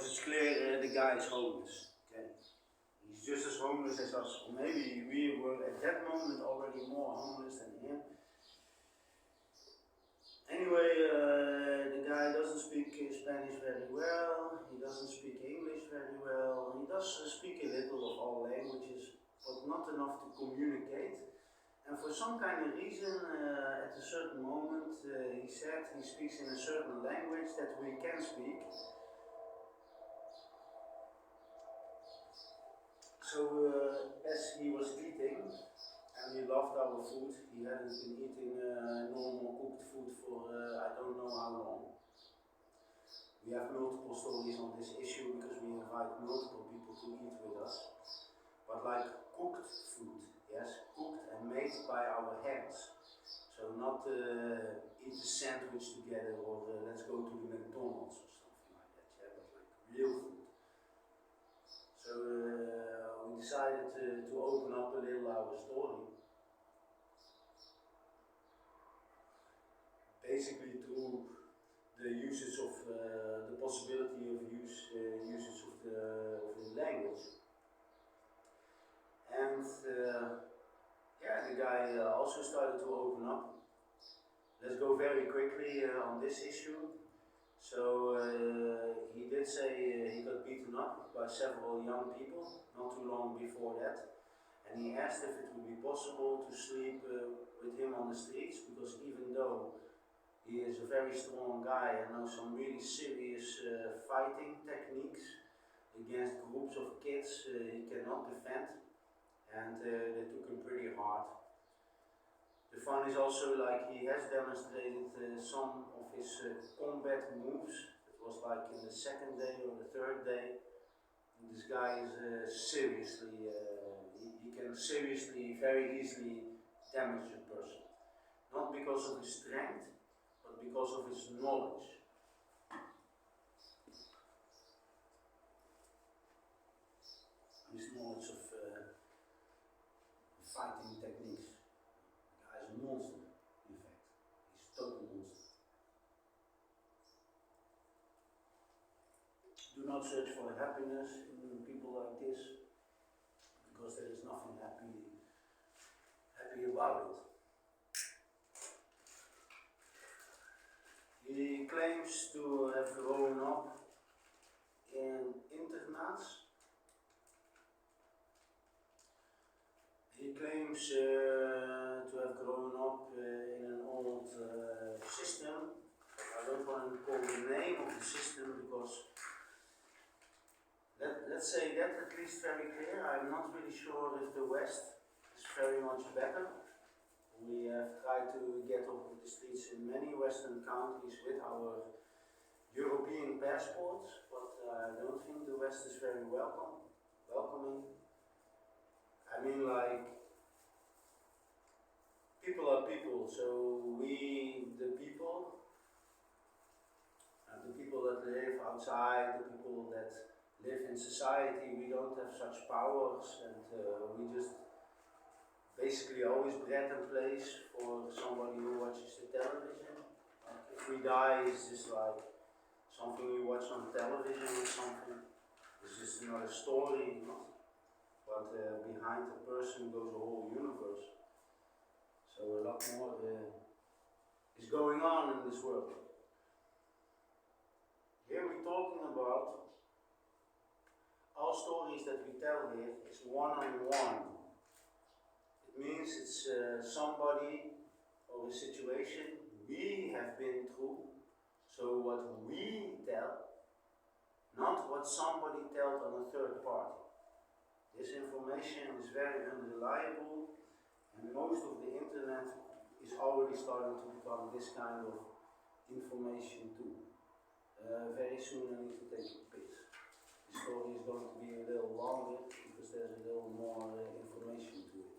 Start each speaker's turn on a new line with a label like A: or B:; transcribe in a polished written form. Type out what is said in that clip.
A: because it's clear the guy is homeless. Okay, he's just as homeless as us, or maybe we were at that moment already more homeless than him. Anyway, the guy doesn't speak Spanish very well, he doesn't speak English very well, he does speak a little of all languages, but not enough to communicate. And for some kind of reason, at a certain moment, he said he speaks in a certain language that we can speak. So as he was eating, and he loved our food, he hadn't been eating normal cooked food for I don't know how long. We have multiple stories on this issue because we invite multiple people to eat with us. But like cooked food, yes, cooked and made by our hands. So not eat a sandwich together or let's go to the McDonald's or something like that, yeah, but like real food. So we decided to open up a little our story. Basically through the usage of the possibility of usage of the language. And yeah, the guy also started to open up. Let's go very quickly on this issue. So he did say he got beaten up by several young people not too long before that, and he asked if it would be possible to sleep with him on the streets, because even though he is a very strong guy and knows some really serious fighting techniques against groups of kids, he cannot defend, and they took him pretty hard. The fun is also like he has demonstrated some of his combat moves. It was like in the second day or the third day. And this guy is seriously, he can seriously, very easily damage a person. Not because of his strength, but because of his knowledge. His knowledge of fighting techniques. A monster, in fact. He's a total monster. Do not search for happiness in people like this, because there is nothing happy about it. He claims to have grown up in internats. He claims to have grown up in an old system. I don't want to call the name of the system because let's say that at least very clear. I'm not really sure if the West is very much better. We have tried to get off of the streets in many Western countries with our European passports, but I don't think the West is very welcoming. I mean, like, people are people, so we, the people that live outside, the people that live in society, we don't have such powers, and we just basically always bread and place for somebody who watches the television. Like if we die, it's just like something we watch on television or something. It's just another story, not? But behind a person goes a whole universe. So a lot more is going on in this world. Here we're talking about all stories that we tell here is one-on-one. It means it's somebody or a situation we have been through. So what we tell, not what somebody tells on a third party. This information is very unreliable, and most of the internet is already starting to become this kind of information too. Very soon I need to take a piss. The story is going to be a little longer because there's a little more information to it.